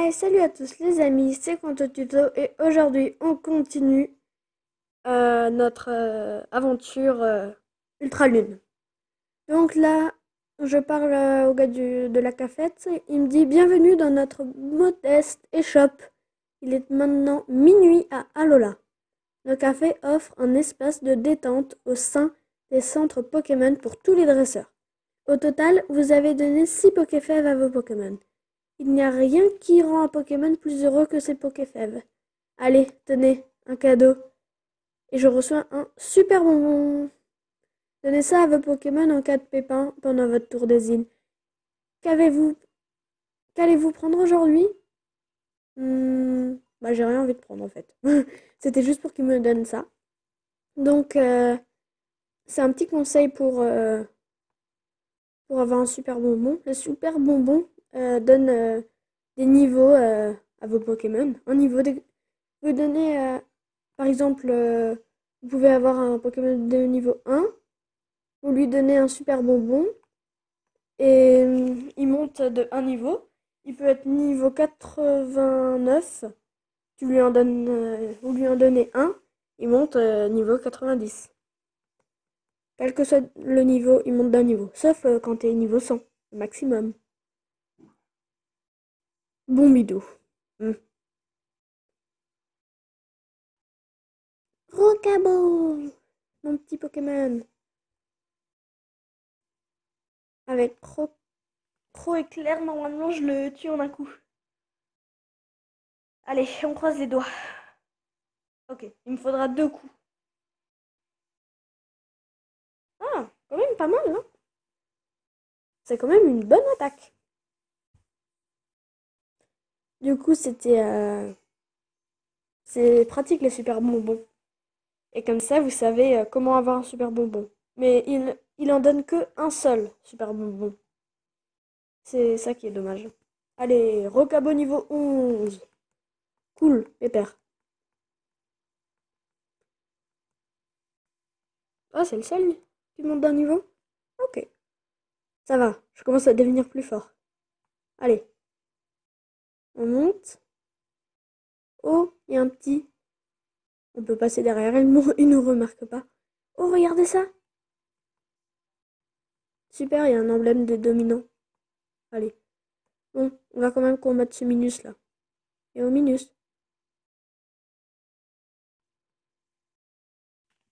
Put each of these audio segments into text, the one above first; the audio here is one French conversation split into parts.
Ouais, salut à tous les amis, c'est Quanto Tuto et aujourd'hui on continue notre aventure Ultra Lune. Donc là, je parle au gars de la cafette, il me dit bienvenue dans notre modeste échoppe. Il est maintenant minuit à Alola. Le café offre un espace de détente au sein des centres Pokémon pour tous les dresseurs. Au total, vous avez donné 6 Pokéfèves à vos Pokémon. Il n'y a rien qui rend un Pokémon plus heureux que ses Pokéfèves. Allez, tenez, un cadeau. Et je reçois un super bonbon. Donnez ça à vos Pokémon en cas de pépin pendant votre tour des îles. Qu'avez-vous Qu'allez-vous prendre aujourd'hui? Bah j'ai rien envie de prendre en fait. C'était juste pour qu'il me donne ça. Donc c'est un petit conseil pour avoir un super bonbon. Le super bonbon donne des niveaux à vos Pokémon. Un niveau de... Vous donnez, par exemple, vous pouvez avoir un Pokémon de niveau 1, vous lui donnez un super bonbon et il monte de un niveau. Il peut être niveau 89, vous lui en donnez un, il monte niveau 90. Quel que soit le niveau, il monte d'un niveau. Sauf quand tu es niveau 100, maximum. Bon bidou. Hmm. Rocabo, mon petit Pokémon. Avec Pro éclair, normalement je le tue en un coup. Allez, on croise les doigts. Ok, il me faudra 2 coups. Ah, quand même pas mal, hein. C'est quand même une bonne attaque. Du coup, c'est pratique les super bonbons. Et comme ça, vous savez comment avoir un super bonbon. Mais il en donne que un seul super bonbon. C'est ça qui est dommage. Allez, Rocabo niveau 11. Cool, pépère. Ah, c'est le seul qui monte d'un niveau? Ok, ça va, je commence à devenir plus fort. Allez, on monte. Oh, il y a un petit. On peut passer derrière, il nous remarque pas. Oh, regardez ça! Super, il y a un emblème de dominant. Allez. Bon, on va quand même combattre ce Minus là. Et au Minus.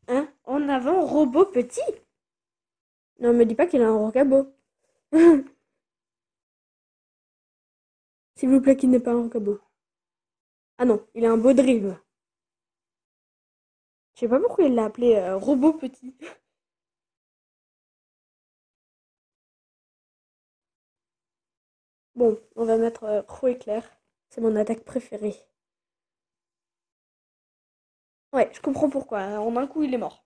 Hein? En avant, robot petit? Non, me dis pas qu'il a un rocabo. S'il vous plaît, qu'il n'est pas un rocabo. Ah non, il a un Baudrill. Je sais pas pourquoi il l'a appelé robot petit. Bon, on va mettre Pro éclair. C'est mon attaque préférée. Ouais, je comprends pourquoi. En un coup, il est mort.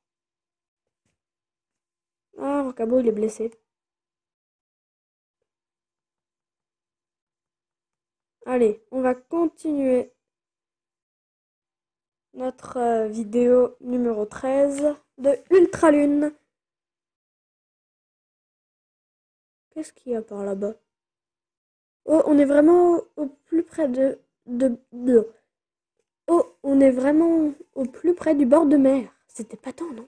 Ah, rocabo, il est blessé. Allez, on va continuer notre vidéo numéro 13 de Ultralune. Qu'est-ce qu'il y a par là-bas? Oh, on est vraiment au plus près de... Oh, on est vraiment au plus près du bord de mer. C'était pas tant, non?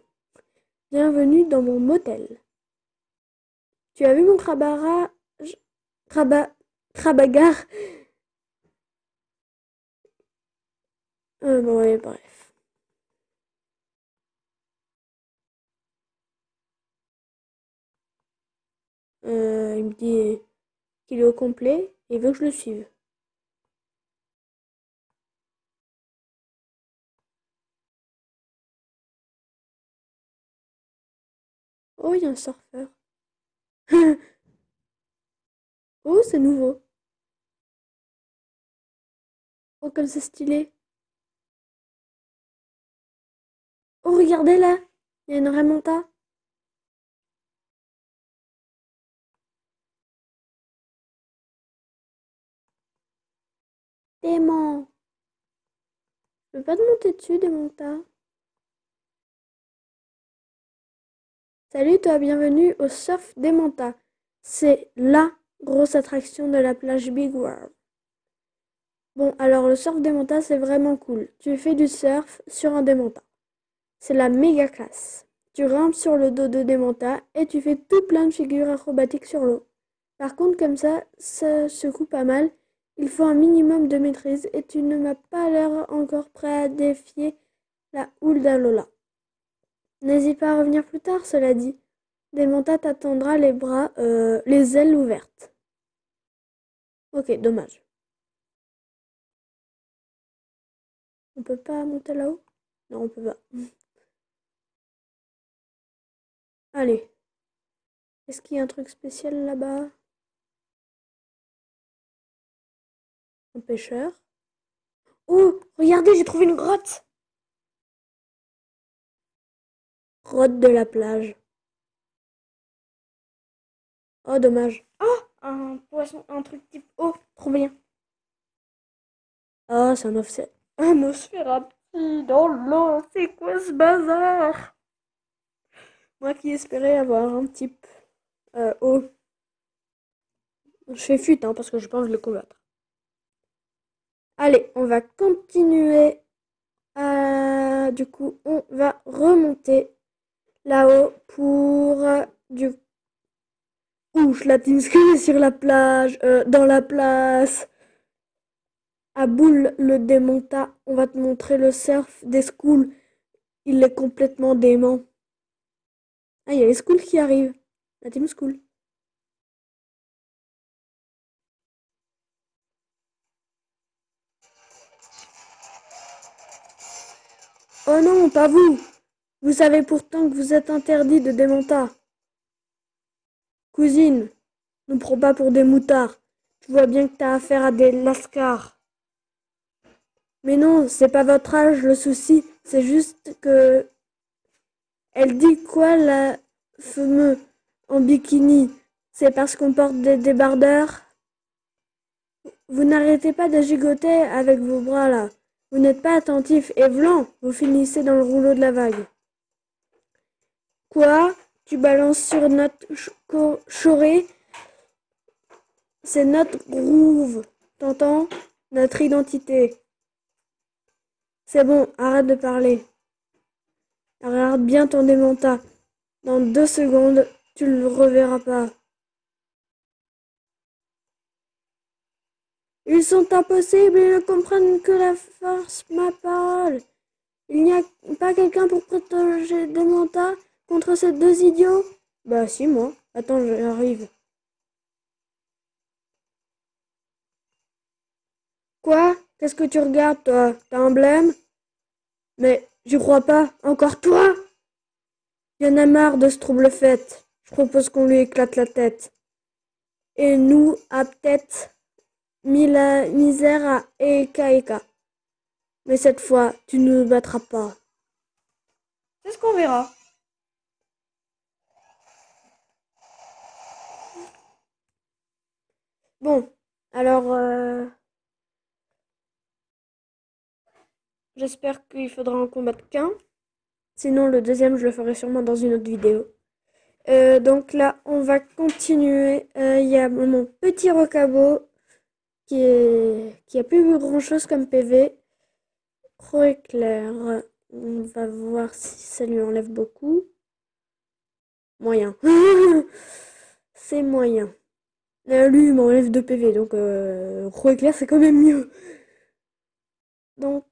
Bienvenue dans mon motel. Tu as vu mon crabara... Craba... Crabagar? Bon, ouais, bref. Il me dit qu'il est au complet et il veut que je le suive. Oh, il y a un surfeur. Oh, c'est nouveau. Oh, comme c'est stylé. Oh, regardez là. Il y a une remonta. Dément. Je peux pas te monter dessus, Démonta. Salut toi, bienvenue au Surf Démonta. C'est LA grosse attraction de la plage Big World. Bon, alors le surf Dementa, c'est vraiment cool. Tu fais du surf sur un Dementa. C'est la méga classe. Tu rampes sur le dos de Dementa et tu fais tout plein de figures acrobatiques sur l'eau. Par contre, comme ça secoue pas mal. Il faut un minimum de maîtrise et tu ne m'as pas l'air encore prêt à défier la houle d'Alola. N'hésite pas à revenir plus tard, cela dit. Dementa t'attendra les ailes ouvertes. Ok, dommage. On peut pas monter là-haut? Non, on peut pas. Allez. Est-ce qu'il y a un truc spécial là-bas? Un pêcheur? Oh, regardez, j'ai trouvé une grotte! Grotte de la plage. Oh, dommage. Oh, un poisson, un truc type. Oh, trop bien. Oh, c'est un offset. Un Nosferatu dans l'eau. C'est quoi ce bazar? Moi qui espérais avoir un type haut. Je fais fuite, hein, parce que je pense le combattre. Allez, on va continuer. Du coup, on va remonter là-haut pour du Ouch, la team Scream est sur la plage, dans la place. À Boule le démonta, on va te montrer le surf des schools. Il est complètement dément. Ah, il y a les schools qui arrivent. La team school. Oh non, pas vous. Vous savez pourtant que vous êtes interdit de démonta. Cousine, ne prends pas pour des moutards. Tu vois bien que t'as affaire à des lascars. Mais non, c'est pas votre âge le souci. C'est juste que elle dit quoi, la fameux en bikini? C'est parce qu'on porte des débardeurs? Vous n'arrêtez pas de gigoter avec vos bras là. Vous n'êtes pas attentif et vlan, vous finissez dans le rouleau de la vague. Quoi? Tu balances sur notre choré? C'est notre groove. T'entends? Notre identité. C'est bon, arrête de parler. Regarde bien ton démenta. Dans 2 secondes, tu le reverras pas. Ils sont impossibles, ils ne comprennent que la force m'appelle. Il n'y a pas quelqu'un pour protéger Dementa contre ces deux idiots? Bah si, moi. Attends, j'arrive. Quoi? Qu'est-ce que tu regardes, toi? T'as un blême? Mais j'y crois pas. Encore toi? Y'en a marre de ce trouble-fête. Je propose qu'on lui éclate la tête. Et nous, à peut-être mis la misère à Eka Eka. Mais cette fois, tu ne nous battras pas. C'est ce qu'on verra. Bon, alors, j'espère qu'il faudra en combattre qu'un. Sinon, le deuxième, je le ferai sûrement dans une autre vidéo. Donc là, on va continuer. Il y a mon petit rocabo qui a plus grand chose comme PV. Pro éclair. On va voir si ça lui enlève beaucoup. Moyen. C'est moyen. Lui, il m'enlève 2 PV, donc Pro éclair, c'est quand même mieux. Donc,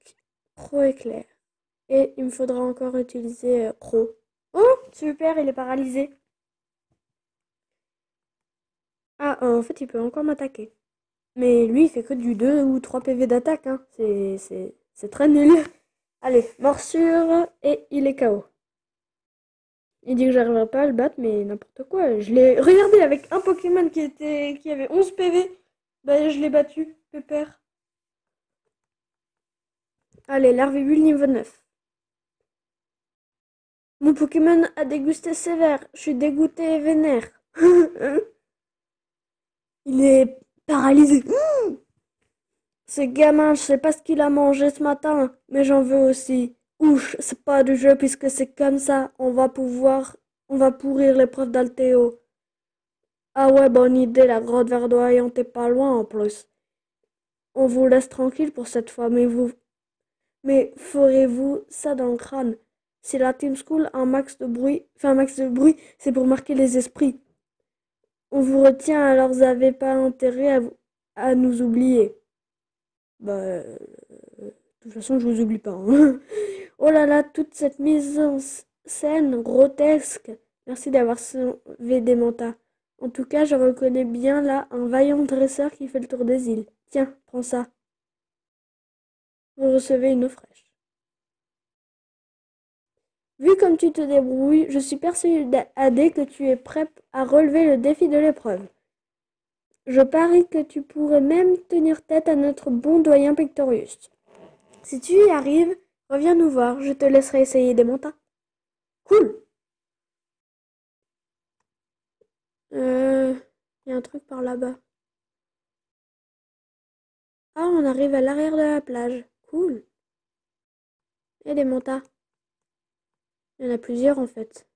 Pro éclair. Et il me faudra encore utiliser Pro. Oh, super, il est paralysé. Ah, en fait, il peut encore m'attaquer. Mais lui, il fait que du 2 ou 3 PV d'attaque, hein. C'est très nul. Allez, morsure, et il est KO. Il dit que j'arriverai pas à le battre, mais n'importe quoi. Je l'ai regardé avec un Pokémon qui avait 11 PV. Bah, je l'ai battu, pépère. Allez, Larvébule niveau 9. Mon Pokémon a dégusté sévère. Je suis dégoûté et vénère. Il est paralysé. Ce gamin, je sais pas ce qu'il a mangé ce matin, mais j'en veux aussi. Ouch, c'est pas du jeu puisque c'est comme ça. On va pourrir l'épreuve d'Altéo. Ah ouais, bonne idée, la grotte verdoyante est pas loin en plus. On vous laisse tranquille pour cette fois, mais ferez-vous ça dans le crâne? Si la Team School a un max de bruit, c'est pour marquer les esprits. On vous retient, alors vous n'avez pas intérêt à nous oublier. De toute façon, je vous oublie pas, hein. Oh là là, toute cette mise en scène grotesque. Merci d'avoir sauvé des mantas. En tout cas, je reconnais bien là un vaillant dresseur qui fait le tour des îles. Tiens, prends ça. Vous recevez une eau fraîche. Vu comme tu te débrouilles, je suis persuadée que tu es prêt à relever le défi de l'épreuve. Je parie que tu pourrais même tenir tête à notre bon doyen Pictorius. Si tu y arrives, reviens nous voir, je te laisserai essayer des mantas. Cool. Il y a un truc par là-bas. Ah, on arrive à l'arrière de la plage. Cool. Il y a des mantas. Il y en a plusieurs en fait.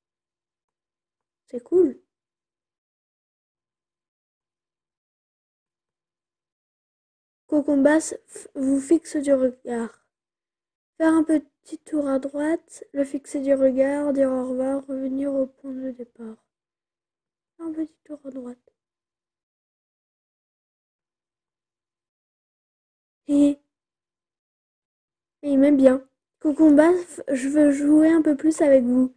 C'est cool. Cocombas vous fixe du regard. Faire un petit tour à droite, le fixer du regard, dire au revoir, revenir au point de départ. Faire un petit tour à droite. Et il m'aime bien. Cocombas, je veux jouer un peu plus avec vous.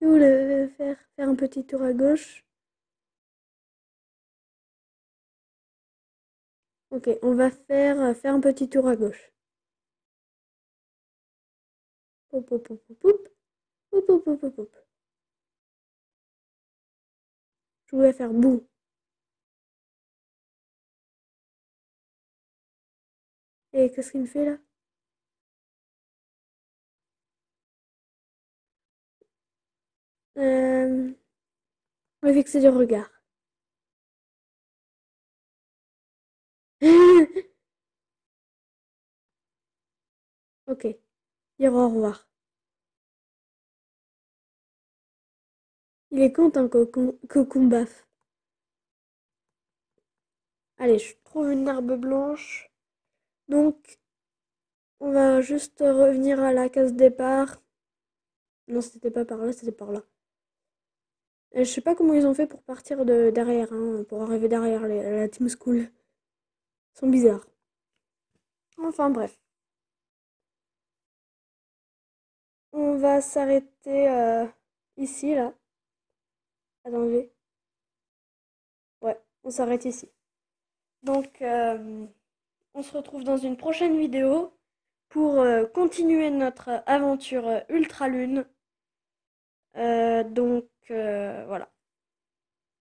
Vous voulez faire un petit tour à gauche. Ok, on va faire un petit tour à gauche. Hop, hop, hop, hop, hop. Hop, hop, hop, hop, hop. Je voulais faire boum. Et qu'est-ce qu'il me fait là? On va fixer du regard. Ok, dire au revoir. Il est content, Cocombaf. Allez, je trouve une herbe blanche. Donc, on va juste revenir à la case départ. Non, c'était pas par là, c'était par là. Je sais pas comment ils ont fait pour partir de derrière, hein, pour arriver derrière la Team School. Ils sont bizarres. Enfin bref. On va s'arrêter ici, là. Attendez. Ouais, on s'arrête ici. Donc, on se retrouve dans une prochaine vidéo pour continuer notre aventure Ultra Lune. Donc,